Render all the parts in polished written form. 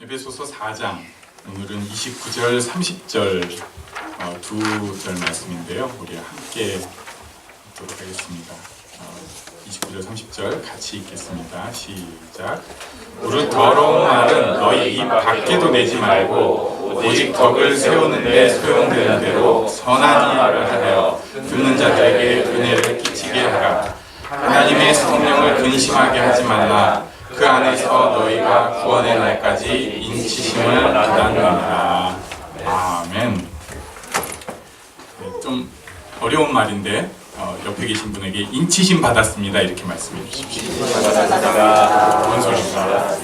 에베소서 4장 오늘은 29절, 30절 두 절 말씀인데요. 우리 함께 읽도록 하겠습니다. 29절, 30절 같이 읽겠습니다. 시작. 무릇 더러운 말은 너희 입 밖에도 내지 말고 오직 덕을 세우는 데 소용되는 대로 선한 말을 하여 듣는 자들에게 은혜를 끼치게 하라. 하나님의 성령을 근심하게 하지 말라. 그 안에서 너희가 구원의 날까지 인치심을 받았느니라. 아멘. 네, 좀 어려운 말인데 옆에 계신 분에게 인치심 받았습니다 이렇게 말씀해 주십시오. 뭔 소리인가?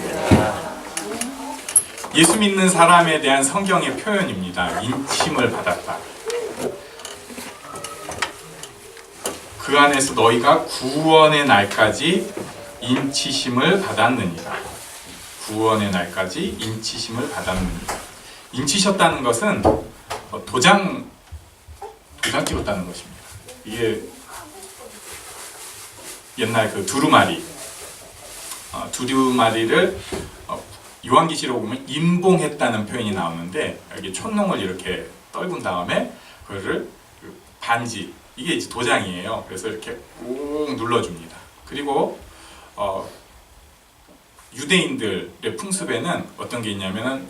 예수 믿는 사람에 대한 성경의 표현입니다. 인침을 받았다. 그 안에서 너희가 구원의 날까지 인치심을 받았느니라. 구원의 날까지 인치심을 받았느니라. 인치셨다는 것은 도장 찍었다는 것입니다. 이게 옛날 그 두루마리, 두루마리를 요한계시록 보면 임봉했다는 표현이 나오는데 여기 촛농을 이렇게 떨군 다음에 그거를 반지, 이게 이제 도장이에요. 그래서 이렇게 꾹 눌러줍니다. 그리고 유대인들의 풍습에는 어떤 게 있냐면은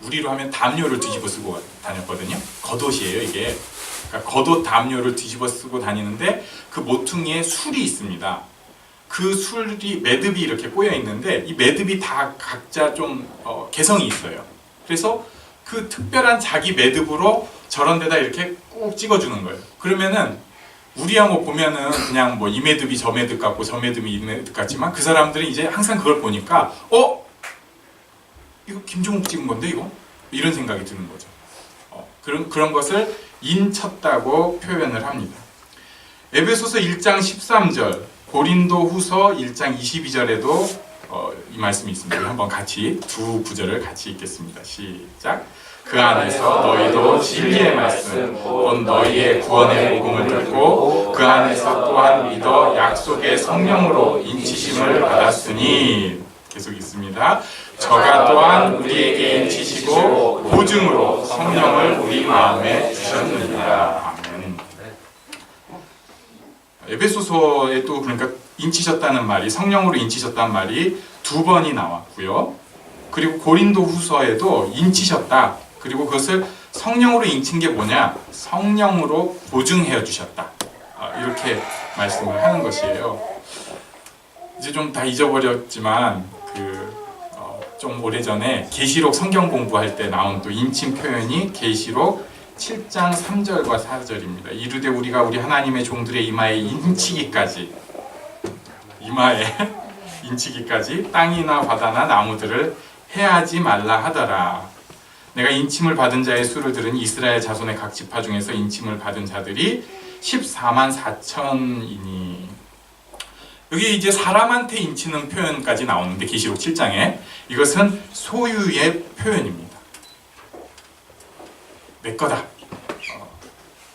우리로 하면 담요를 뒤집어 쓰고 다녔거든요. 겉옷이에요 이게. 그러니까 겉옷 담요를 뒤집어 쓰고 다니는데 그 모퉁이에 술이 있습니다. 그 술이 매듭이 이렇게 꼬여 있는데 이 매듭이 다 각자 좀 개성이 있어요. 그래서 그 특별한 자기 매듭으로 저런 데다 이렇게 꾹 찍어주는 거예요. 그러면은 우리하고 보면은 그냥 뭐 이 매듭이 저 매듭 같고 저 매듭이 이 매듭 같지만 그 사람들은 이제 항상 그걸 보니까 이거 김종욱 찍은 건데 이거? 이런 생각이 드는 거죠. 그런 것을 인쳤다고 표현을 합니다. 에베소서 1장 13절, 고린도 후서 1장 22절에도 이 말씀이 있습니다. 한번 같이 두 구절을 같이 읽겠습니다. 시작. 그 안에서 너희도 진리의 말씀, 곧 너희의 구원의 복음을 듣고 그 안에서 또한 믿어 약속의 성령으로 인치심을 받았으니, 계속 있습니다. 저가 또한 우리에게 인치시고 보증으로 성령을 우리 마음에 주셨느니라. 아멘. 에베소서에 또 그러니까 인치셨다는 말이, 성령으로 인치셨다는 말이 두 번이 나왔고요. 그리고 고린도 후서에도 인치셨다. 그리고 그것을 성령으로 인친 게 뭐냐? 성령으로 보증해 주셨다. 이렇게 말씀을 하는 것이에요. 이제 좀 다 잊어버렸지만 좀 오래전에 계시록 성경 공부할 때 나온 또 인침 표현이 계시록 7장 3절과 4절입니다. 이르되 우리가 우리 하나님의 종들의 이마에 인치기까지 땅이나 바다나 나무들을 해하지 말라 하더라. 내가 인침을 받은 자의 수를 들으니 이스라엘 자손의 각 지파 중에서 인침을 받은 자들이 14만 4천이니. 여기 이제 사람한테 인치는 표현까지 나오는데 계시록 7장에 이것은 소유의 표현입니다. 내 거다.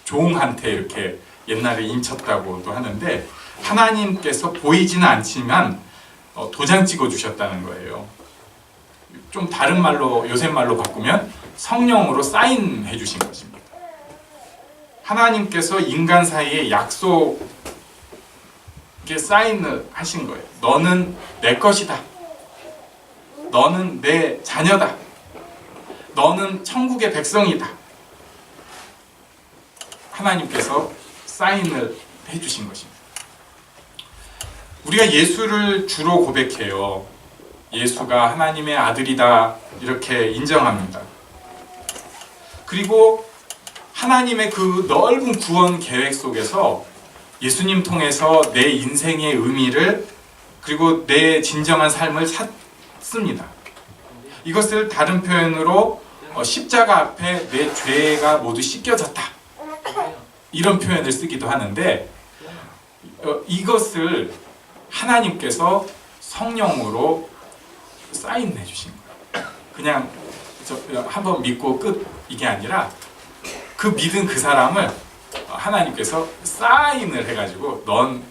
종한테 이렇게 옛날에 인쳤다고도 하는데 하나님께서 보이지는 않지만 도장 찍어 주셨다는 거예요. 좀 다른 말로, 요새 말로 바꾸면 성령으로 사인해 주신 것입니다. 하나님께서 인간 사이에 약속에 사인을 하신 거예요. 너는 내 것이다. 너는 내 자녀다. 너는 천국의 백성이다. 하나님께서 사인을 해주신 것입니다. 우리가 예수를 주로 고백해요. 예수가 하나님의 아들이다 이렇게 인정합니다. 그리고 하나님의 그 넓은 구원 계획 속에서 예수님 통해서 내 인생의 의미를 그리고 내 진정한 삶을 찾습니다. 이것을 다른 표현으로 십자가 앞에 내 죄가 모두 씻겨졌다 이런 표현을 쓰기도 하는데 이것을 하나님께서 성령으로 사인해 주신 거예요. 그냥 한번 믿고 끝 이게 아니라 그 믿은 그 사람을 하나님께서 사인을 해가지고 넌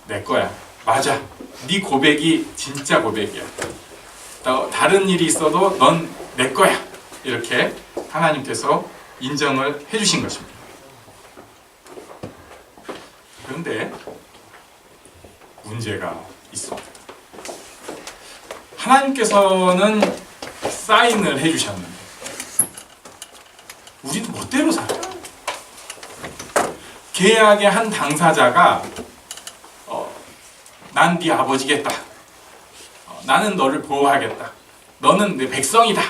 내 거야. 맞아. 네 고백이 진짜 고백이야. 다른 일이 있어도 넌 내 거야. 이렇게 하나님께서 인정을 해주신 것입니다. 그런데 문제가 있습니다. 하나님께서는 사인을 해주셨는데 우리는 멋대로 살아요. 계약의 한 당사자가 난 네 아버지겠다. 나는 너를 보호하겠다. 너는 내 백성이다.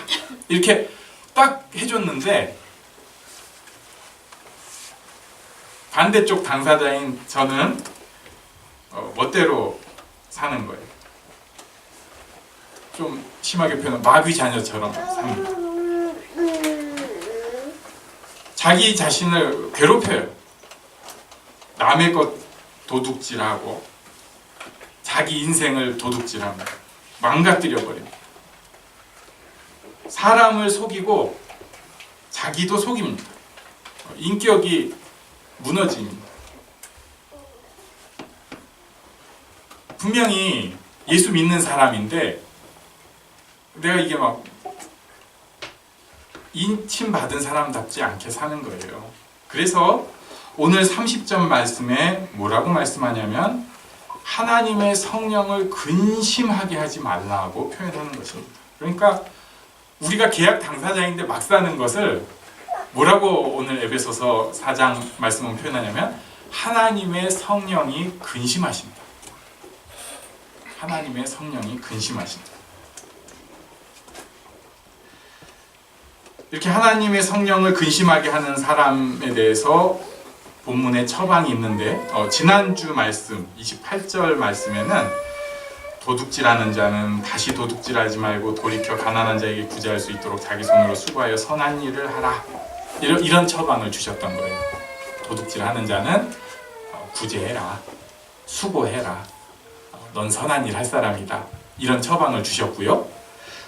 이렇게 딱 해줬는데 반대쪽 당사자인 저는 멋대로 사는 거예요. 좀 심하게 표현하면 마귀 자녀처럼 삽니다. 자기 자신을 괴롭혀요. 남의 것 도둑질하고 자기 인생을 도둑질합니다. 망가뜨려버립니다. 사람을 속이고 자기도 속입니다. 인격이 무너집니다. 분명히 예수 믿는 사람인데 내가 이게 막 인침 받은 사람답지 않게 사는 거예요. 그래서 오늘 30절 말씀에 뭐라고 말씀하냐면 하나님의 성령을 근심하게 하지 말라고 표현하는 것입니다. 그러니까 우리가 계약 당사자인데 막 사는 것을 뭐라고 오늘 에베소서 4장 말씀은 표현하냐면 하나님의 성령이 근심하신다. 하나님의 성령이 근심하신다. 이렇게 하나님의 성령을 근심하게 하는 사람에 대해서 본문에 처방이 있는데 지난주 말씀 28절 말씀에는 도둑질하는 자는 다시 도둑질하지 말고 돌이켜 가난한 자에게 구제할 수 있도록 자기 손으로 수고하여 선한 일을 하라. 이런 처방을 주셨던 거예요. 도둑질하는 자는 구제해라. 수고해라. 넌 선한 일 할 사람이다. 이런 처방을 주셨고요.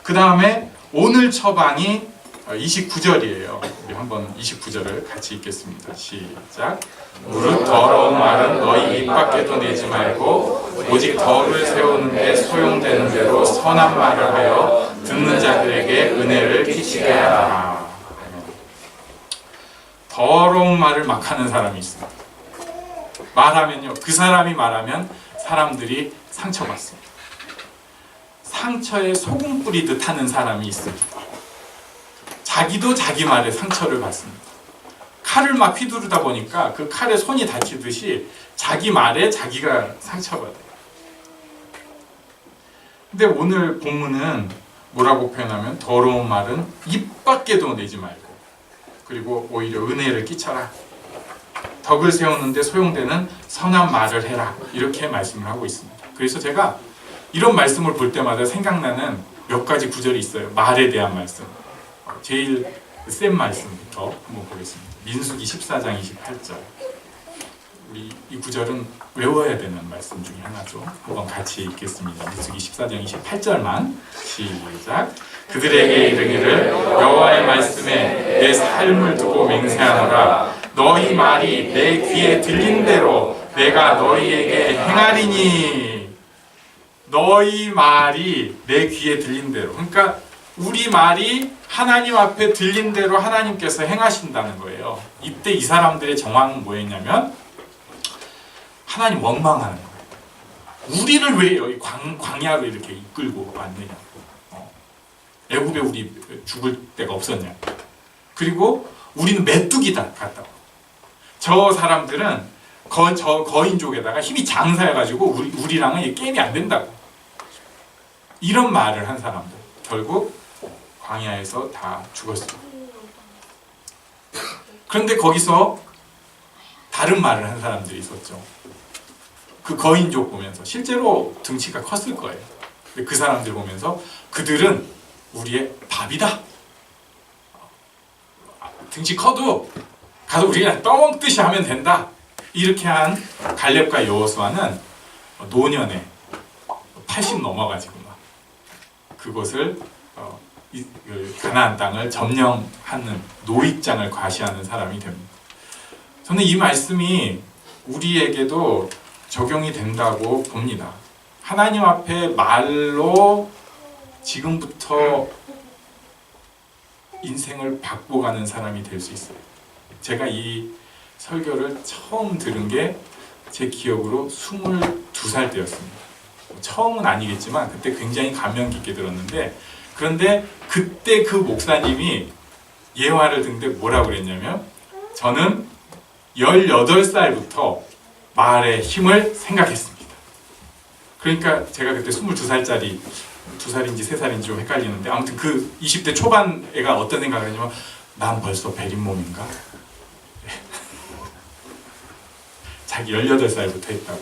그 다음에 오늘 처방이 29절이에요. 우리 한번 29절을 같이 읽겠습니다. 시작. 무릇 더러운 말은 너희 입 밖에도 내지 말고 오직 덕을 세우는데 소용되는 대로 선한 말을 하여 듣는 자들에게 은혜를 끼치게 하라. 더러운 말을 막 하는 사람이 있습니다. 말하면요, 그 사람이 말하면 사람들이 상처받습니다. 상처에 소금 뿌리듯 하는 사람이 있습니다. 자기도 자기 말에 상처를 받습니다. 칼을 막 휘두르다 보니까 그 칼에 손이 다치듯이 자기 말에 자기가 상처받아요. 근데 오늘 본문은 뭐라고 표현하면 더러운 말은 입 밖에도 내지 말고 그리고 오히려 은혜를 끼쳐라. 덕을 세우는데 소용되는 선한 말을 해라. 이렇게 말씀을 하고 있습니다. 그래서 제가 이런 말씀을 볼 때마다 생각나는 몇 가지 구절이 있어요. 말에 대한 말씀. 제일 센 말씀부터 한번 보겠습니다. 민수기 14장 28절. 우리 이 구절은 외워야 되는 말씀 중에 하나죠. 한번 같이 읽겠습니다. 민수기 14장 28절만 시작. 그들에게 이르기를 여호와의 말씀에 내 삶을 두고 맹세하노라. 너희 말이 내 귀에 들린 대로 내가 너희에게 행하리니. 너희 말이 내 귀에 들린 대로. 그러니까 우리 말이 하나님 앞에 들린 대로 하나님께서 행하신다는 거예요. 이때 이 사람들의 정황은 뭐였냐면 하나님 원망하는 거예요. 우리를 왜 여기 광야로 이렇게 이끌고 왔느냐. 애굽에 우리 죽을 데가 없었냐. 그리고 우리는 메뚜기다 같다고. 저 사람들은 저 거인족에다가 힘이 장사해가지고 우리랑은 게임이 안 된다고. 이런 말을 한 사람들. 결국 광야에서 다 죽었어요. 그런데 거기서 다른 말을 한 사람들이 있었죠. 그 거인족 보면서 실제로 등치가 컸을 거예요. 근데 그 사람들 보면서 그들은 우리의 밥이다. 등치 커도 가서 우리가 떠먹듯이 하면 된다. 이렇게 한 갈렙과 여호수아는 노년에 80 넘어가지고 막 그곳을 가나안 땅을 점령하는 노익장을 과시하는 사람이 됩니다. 저는 이 말씀이 우리에게도 적용이 된다고 봅니다. 하나님 앞에 말로 지금부터 인생을 바꿔가는 사람이 될 수 있어요. 제가 이 설교를 처음 들은 게 제 기억으로 22살 때였습니다. 처음은 아니겠지만 그때 굉장히 감명 깊게 들었는데, 그런데 그때 그 목사님이 예화를 듣는데 뭐라고 그랬냐면, 저는 18살부터 말의 힘을 생각했습니다. 그러니까 제가 그때 22살짜리, 2살인지 3살인지 좀 헷갈리는데, 아무튼 그 20대 초반 애가 어떤 생각을 했냐면, 난 벌써 베린 몸인가? 자기 18살부터 했다고.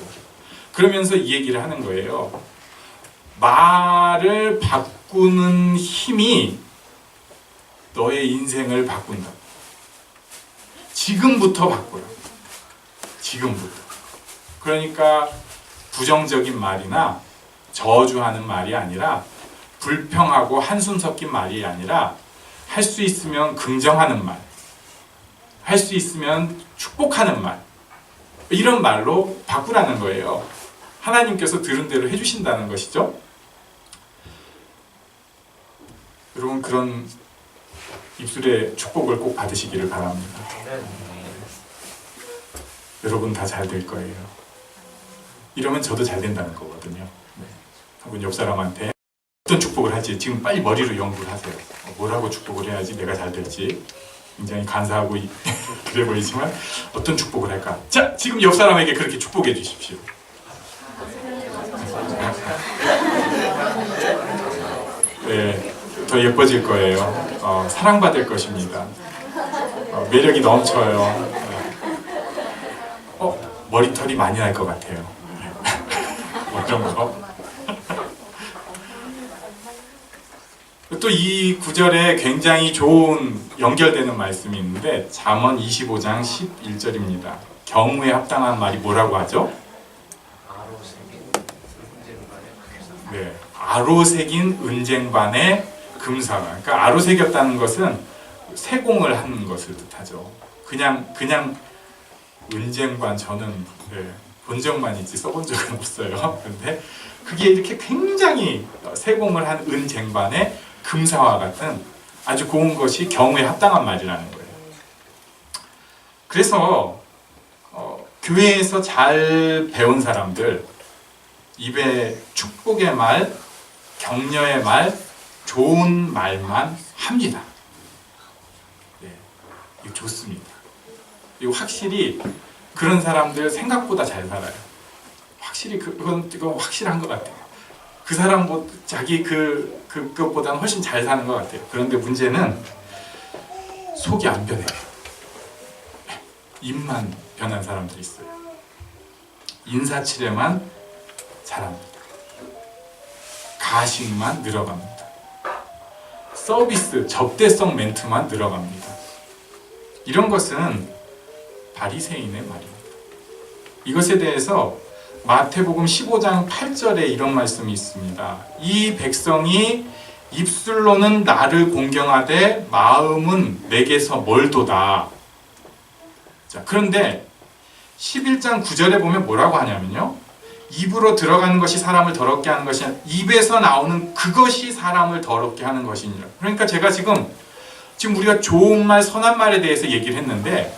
그러면서 이 얘기를 하는 거예요. 말을 바꾸는 힘이 너의 인생을 바꾼다. 지금부터 바꾸라. 지금부터. 그러니까 부정적인 말이나 저주하는 말이 아니라, 불평하고 한숨 섞인 말이 아니라, 할 수 있으면 긍정하는 말, 할 수 있으면 축복하는 말, 이런 말로 바꾸라는 거예요. 하나님께서 들은 대로 해주신다는 것이죠. 여러분, 그런 입술의 축복을 꼭 받으시기를 바랍니다. 여러분 다 잘 될 거예요. 이러면 저도 잘 된다는 거거든요. 한번 옆 사람한테 어떤 축복을 할지 지금 빨리 머리로 연구를 하세요. 뭐라고 축복을 해야지 내가 잘 될지. 굉장히 간사하고 그래 보이지만 어떤 축복을 할까? 자, 지금 옆 사람에게 그렇게 축복해 주십시오. 네, 더 예뻐질 거예요. 사랑받을 것입니다. 매력이 넘쳐요. 머리털이 많이 날 것 같아요. 뭐 그런 거. 또 이 구절에 굉장히 좋은 연결되는 말씀이 있는데, 잠언 25장 11절입니다. 경우에 합당한 말이 뭐라고 하죠? 네, 아로새긴 은쟁반에 금사가. 그러니까 아로새겼다는 것은 세공을 하는 것을 뜻하죠. 그냥 은쟁반, 저는 본 적만 있지 써본 적은 없어요. 그런데 그게 이렇게 굉장히 세공을 한 은쟁반에 금사와 같은 아주 고운 것이 경우에 합당한 말이라는 거예요. 그래서 교회에서 잘 배운 사람들, 입에 축복의 말, 격려의 말, 좋은 말만 합니다. 네, 이거 좋습니다. 그리고 확실히 그런 사람들 생각보다 잘 살아요. 확실히 그건 확실한 것 같아요. 그 사람 자기 그것보다는 훨씬 잘 사는 것 같아요. 그런데 문제는 속이 안 변해요. 입만 변한 사람들이 있어요. 인사치레만 잘합니다. 가식만 늘어갑니다. 서비스, 접대성 멘트만 늘어갑니다. 이런 것은 바리새인의 말입니다. 이것에 대해서 마태복음 15장 8절에 이런 말씀이 있습니다. 이 백성이 입술로는 나를 공경하되 마음은 내게서 멀도다. 자, 그런데 11장 9절에 보면 뭐라고 하냐면요, 입으로 들어가는 것이 사람을 더럽게 하는 것이 아니라 입에서 나오는 그것이 사람을 더럽게 하는 것이니라. 그러니까 제가 지금 우리가 좋은 말, 선한 말에 대해서 얘기를 했는데,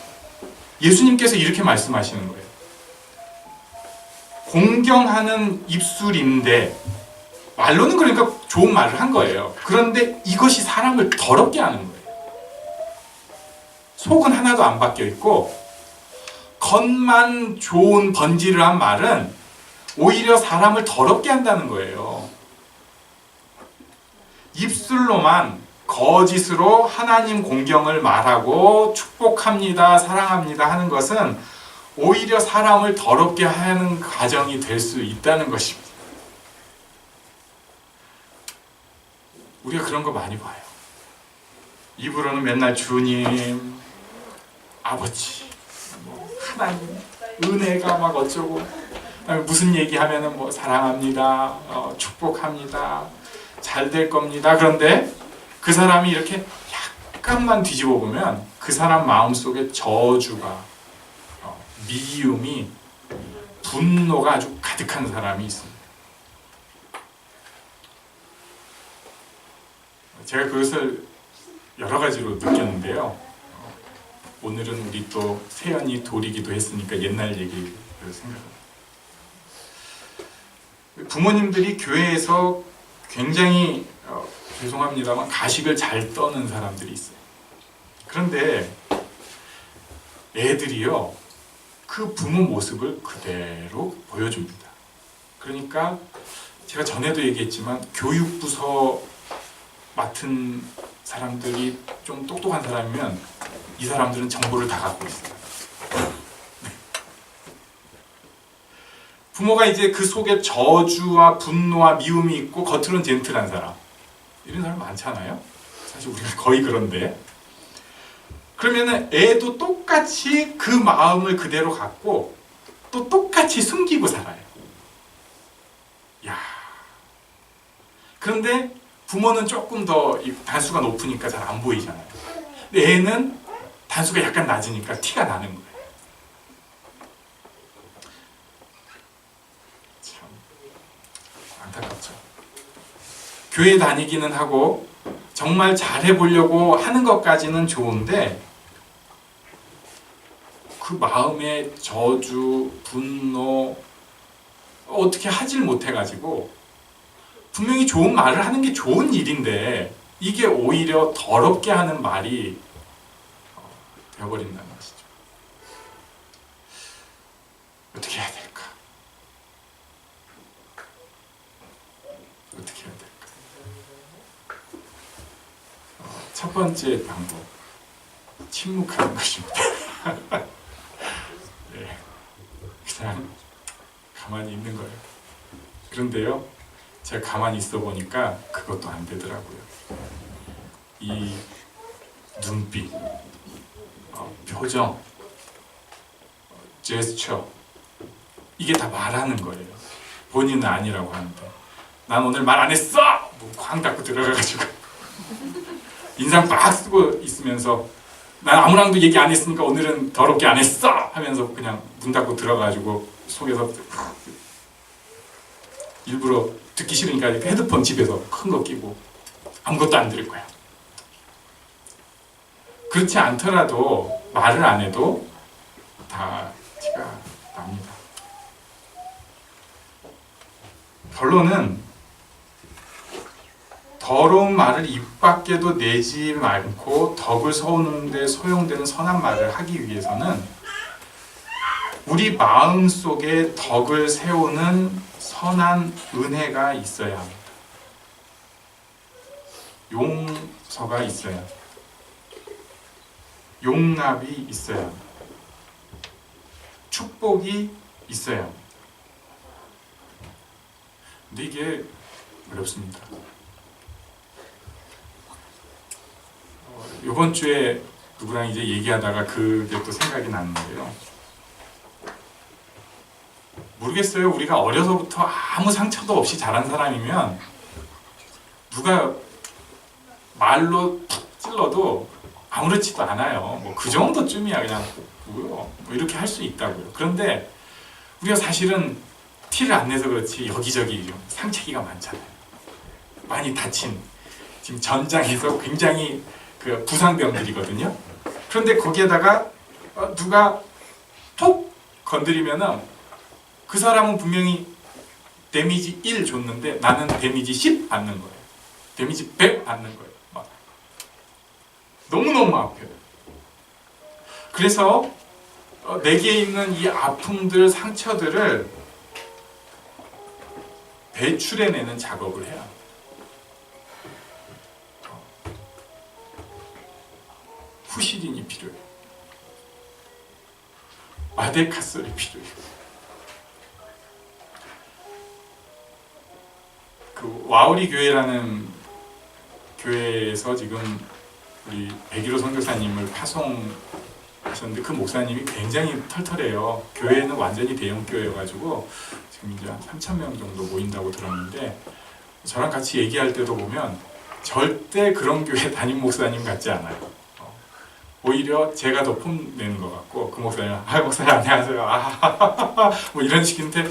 예수님께서 이렇게 말씀하시는 거예요. 공경하는 입술인데, 말로는 그러니까 좋은 말을 한 거예요. 그런데 이것이 사람을 더럽게 하는 거예요. 속은 하나도 안 바뀌어 있고, 겉만 좋은 번지르한 말은 오히려 사람을 더럽게 한다는 거예요. 입술로만 거짓으로 하나님 공경을 말하고 축복합니다, 사랑합니다 하는 것은 오히려 사람을 더럽게 하는 과정이 될 수 있다는 것입니다. 우리가 그런 거 많이 봐요. 입으로는 맨날 주님, 아버지, 하나님, 은혜가 막 어쩌고, 무슨 얘기하면은 사랑합니다, 축복합니다, 잘 될 겁니다. 그런데 그 사람이 이렇게 약간만 뒤집어 보면 그 사람 마음속에 저주가, 미움이, 분노가 아주 가득한 사람이 있습니다. 제가 그것을 여러 가지로 느꼈는데요. 오늘은 우리 또 세연이 돌이기도 했으니까 옛날 얘기를 생각합니다. 부모님들이 교회에서 굉장히 죄송합니다만 가식을 잘 떠는 사람들이 있어요. 그런데 애들이요, 그 부모 모습을 그대로 보여줍니다. 그러니까 제가 전에도 얘기했지만 교육부서 맡은 사람들이 좀 똑똑한 사람이면 이 사람들은 정보를 다 갖고 있어요. 부모가 이제 그 속에 저주와 분노와 미움이 있고 겉으로는 젠틀한 사람, 이런 사람 많잖아요. 사실 우리가 거의 그런데, 그러면은 애도 똑같이 그 마음을 그대로 갖고 또 똑같이 숨기고 살아요. 야. 그런데 부모는 조금 더 단수가 높으니까 잘 안 보이잖아요. 근데 애는 단수가 약간 낮으니까 티가 나는 거예요. 참 안타깝죠. 교회 다니기는 하고 정말 잘해보려고 하는 것까지는 좋은데 그 마음의 저주, 분노 어떻게 하질 못해가지고 분명히 좋은 말을 하는 게 좋은 일인데 이게 오히려 더럽게 하는 말이 되어버린다는 것이죠. 어떻게 해야 될까? 어떻게 해야 될까? 첫 번째 방법, 침묵하는 것입니다. 네, 그냥 가만히 있는 거예요. 그런데요, 제가 가만히 있어 보니까 그것도 안 되더라고요. 이 눈빛, 표정, 제스처, 이게 다 말하는 거예요. 본인은 아니라고 하는데 난 오늘 말 안 했어! 쾅 닫고 들어가가지고 인상 빡 쓰고 있으면서 난 아무랑도 얘기 안 했으니까 오늘은 더럽게 안 했어! 하면서 그냥 문 닫고 들어가가지고 속에서 일부러 듣기 싫으니까 헤드폰 집에서 큰 거 끼고 아무것도 안 들을 거야. 그렇지 않더라도 말을 안 해도 다 티가 납니다. 결론은 더러운 말을 입 밖에도 내지 않고 덕을 세우는 데 소용되는 선한 말을 하기 위해서는 우리 마음 속에 덕을 세우는 선한 은혜가 있어야 합니다. 용서가 있어야 합니다. 용납이 있어야 합니다. 축복이 있어야 합니다. 근데 이게 어렵습니다. 이번 주에 누구랑 이제 얘기하다가 그게 또 생각이 났는데요. 모르겠어요. 우리가 어려서부터 아무 상처도 없이 자란 사람이면 누가 말로 툭 찔러도 아무렇지도 않아요. 뭐 그 정도쯤이야 그냥 뭐 이렇게 할 수 있다고요. 그런데 우리가 사실은 티를 안 내서 그렇지 여기저기 상처기가 많잖아요. 많이 다친 지금 전장에서 굉장히 그 부상병들이거든요. 그런데 거기에다가 누가 톡 건드리면은 그 사람은 분명히 데미지 1 줬는데 나는 데미지 10 받는 거예요. 데미지 100 받는 거예요. 막 너무너무 아파요. 그래서 내게 있는 이 아픔들, 상처들을 배출해내는 작업을 해야 합니다. 후시딘이 필요해요. 마데카솔이 필요해요. 그 와우리 교회라는 교회에서 지금 우리 백일호 선교사님을 파송하셨는데 그 목사님이 굉장히 털털해요. 교회는 완전히 대형 교회여가지고 지금 이제 한 3,000명 정도 모인다고 들었는데 저랑 같이 얘기할 때도 보면 절대 그런 교회 담임 목사님 같지 않아요. 오히려 제가 더 폼내는 것 같고 그 목사님 목사님 안녕하세요 뭐 이런 식인데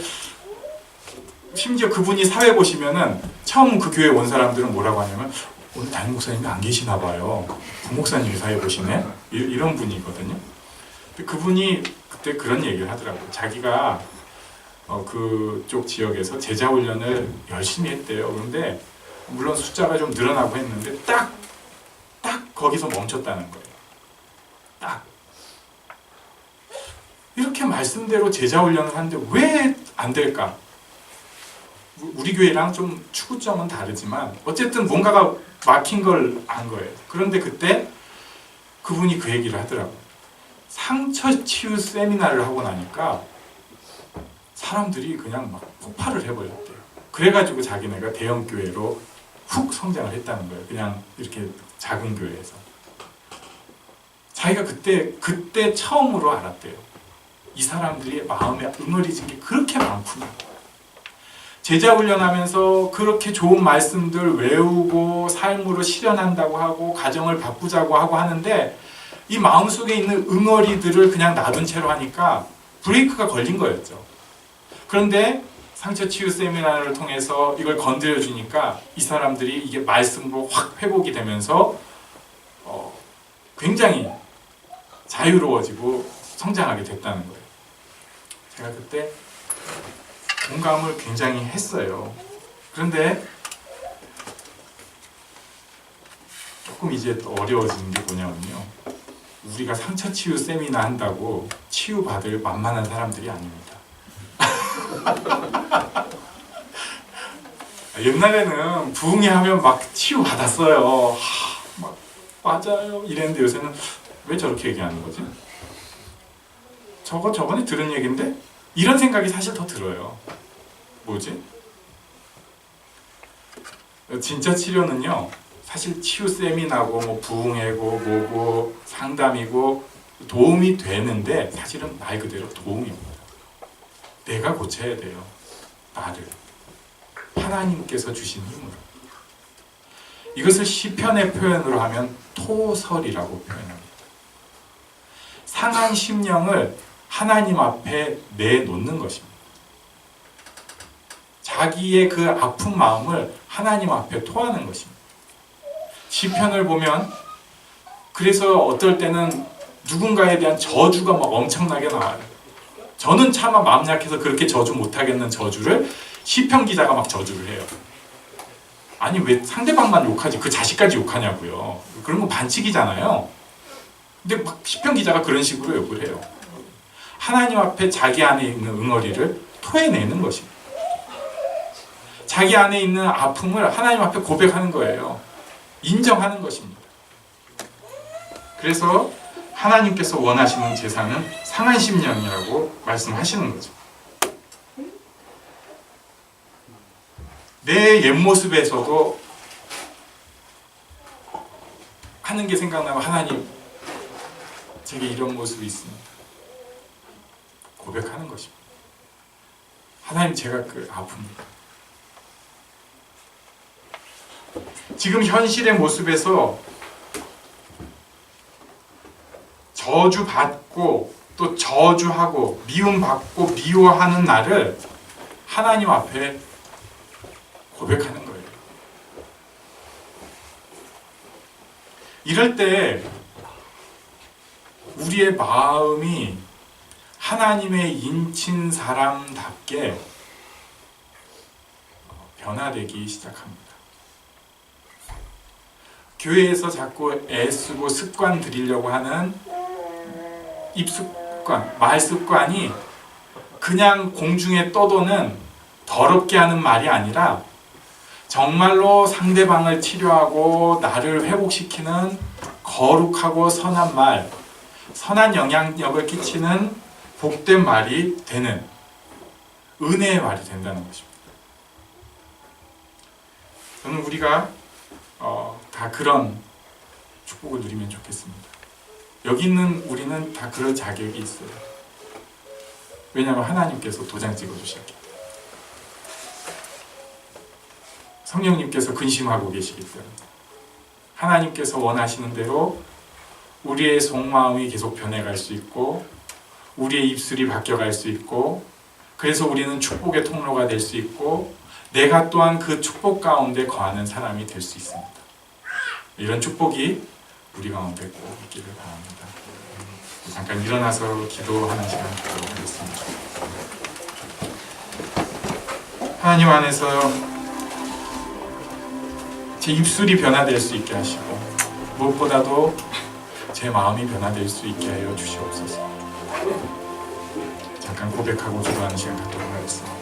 심지어 그분이 사회 보시면은 처음 그 교회 온 사람들은 뭐라고 하냐면 오늘 담임 목사님이 안 계시나 봐요. 부목사님이 사회 보시네? 이런 분이거든요. 근데 그분이 그때 그런 얘기를 하더라고요. 자기가 그쪽 지역에서 제자 훈련을 열심히 했대요. 그런데 물론 숫자가 좀 늘어나고 했는데 딱 거기서 멈췄다는 거예요. 딱. 이렇게 말씀대로 제자 훈련을 하는데 왜 안 될까? 우리 교회랑 좀 추구점은 다르지만 어쨌든 뭔가가 막힌 걸 안 거예요. 그런데 그때 그분이 그 얘기를 하더라고요. 상처 치유 세미나를 하고 나니까 사람들이 그냥 막 폭발을 해버렸대요. 그래가지고 자기네가 대형 교회로 훅 성장을 했다는 거예요. 그냥 이렇게 작은 교회에서. 자기가 그때 처음으로 알았대요. 이 사람들이 마음에 응어리진 게 그렇게 많구나. 제자 훈련하면서 그렇게 좋은 말씀들 외우고 삶으로 실현한다고 하고 가정을 바꾸자고 하고 하는데 이 마음속에 있는 응어리들을 그냥 놔둔 채로 하니까 브레이크가 걸린 거였죠. 그런데 상처 치유 세미나를 통해서 이걸 건드려 주니까 이 사람들이 이게 말씀으로 확 회복이 되면서 굉장히 자유로워지고 성장하게 됐다는 거예요. 제가 그때 공감을 굉장히 했어요. 그런데 조금 이제 또 어려워지는 게 뭐냐면요. 우리가 상처 치유 세미나 한다고 치유받을 만만한 사람들이 아닙니다. 옛날에는 부흥회 하면 막 치유받았어요. 막 맞아요 이랬는데 요새는 왜 저렇게 얘기하는 거지? 저번에 들은 얘기인데 이런 생각이 사실 더 들어요. 뭐지? 진짜 치료는요 사실 치유 세미나고 뭐 부흥회고 뭐고 상담이고 도움이 되는데 사실은 말 그대로 도움입니다. 내가 고쳐야 돼요. 나를 하나님께서 주신 힘으로. 이것을 시편의 표현으로 하면 토설이라고 표현합니다. 상한 심령을 하나님 앞에 내놓는 것입니다. 자기의 그 아픈 마음을 하나님 앞에 토하는 것입니다. 시편을 보면 그래서 어떨 때는 누군가에 대한 저주가 막 엄청나게 나와요. 저는 차마 마음 약해서 그렇게 저주 못하겠는 저주를 시편 기자가 막 저주를 해요. 아니 왜 상대방만 욕하지 그 자식까지 욕하냐고요. 그런 건 반칙이잖아요. 근데 막 시편 기자가 그런 식으로 욕을 해요. 하나님 앞에 자기 안에 있는 응어리를 토해내는 것입니다. 자기 안에 있는 아픔을 하나님 앞에 고백하는 거예요. 인정하는 것입니다. 그래서 하나님께서 원하시는 제사는 상한 심령이라고 말씀하시는 거죠. 내 옛 모습에서도 하는 게 생각나면 하나님 제게 이런 모습이 있습니다. 고백하는 것입니다. 하나님 제가 아픕니다. 지금 현실의 모습에서 저주받고 또 저주하고 미움받고 미워하는 나를 하나님 앞에 고백하는 거예요. 이럴 때 우리의 마음이 하나님의 인친 사람답게 변화되기 시작합니다. 교회에서 자꾸 애쓰고 습관 들이려고 하는 입습관, 말습관이 그냥 공중에 떠도는 더럽게 하는 말이 아니라 정말로 상대방을 치료하고 나를 회복시키는 거룩하고 선한 말, 선한 영향력을 끼치는 복된 말이 되는 은혜의 말이 된다는 것입니다. 저는 우리가 다 그런 축복을 누리면 좋겠습니다. 여기 있는 우리는 다 그럴 자격이 있어요. 왜냐하면 하나님께서 도장 찍어주셨기 때문에. 성령님께서 근심하고 계시기 때문에. 하나님께서 원하시는 대로 우리의 속마음이 계속 변해갈 수 있고 우리의 입술이 바뀌어갈 수 있고 그래서 우리는 축복의 통로가 될 수 있고 내가 또한 그 축복 가운데 거하는 사람이 될 수 있습니다. 이런 축복이 우리 가운데 꼭 있기를 바랍니다. 잠깐 일어나서 기도하는 시간 갖도록 하겠습니다. 하나님 안에서 제 입술이 변화될 수 있게 하시고 무엇보다도 제 마음이 변화될 수 있게 하여 주시옵소서. 잠깐 고백하고 기도하는 시간 갖도록 하겠습니다.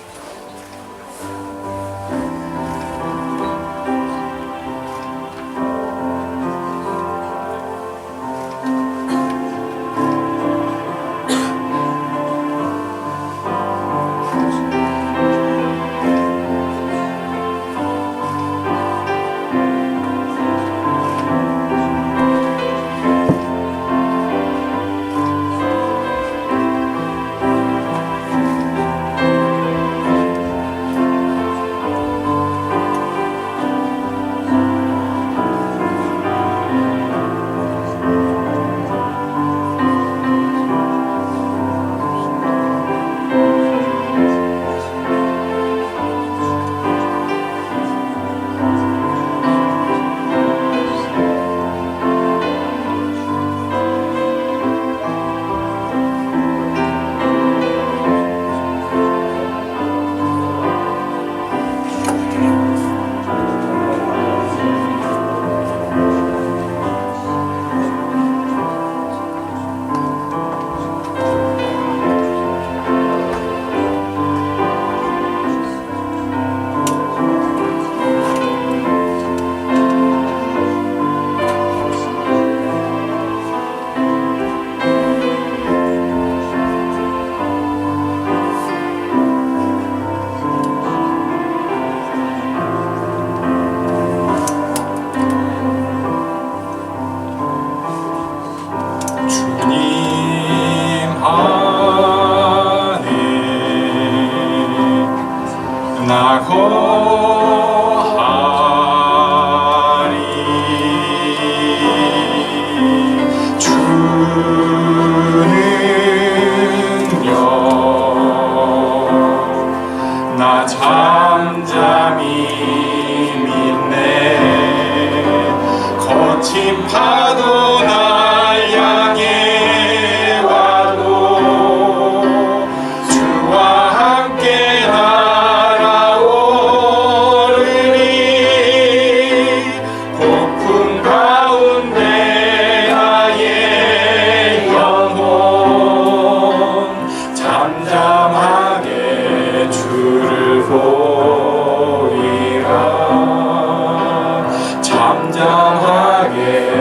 나 잠잠히 믿네. 거친 파도 날 향해 와도 주와 함께 날아오르니 폭풍 가운데 나의 영혼 잠잠하게 주를 보리라. 잠잠하게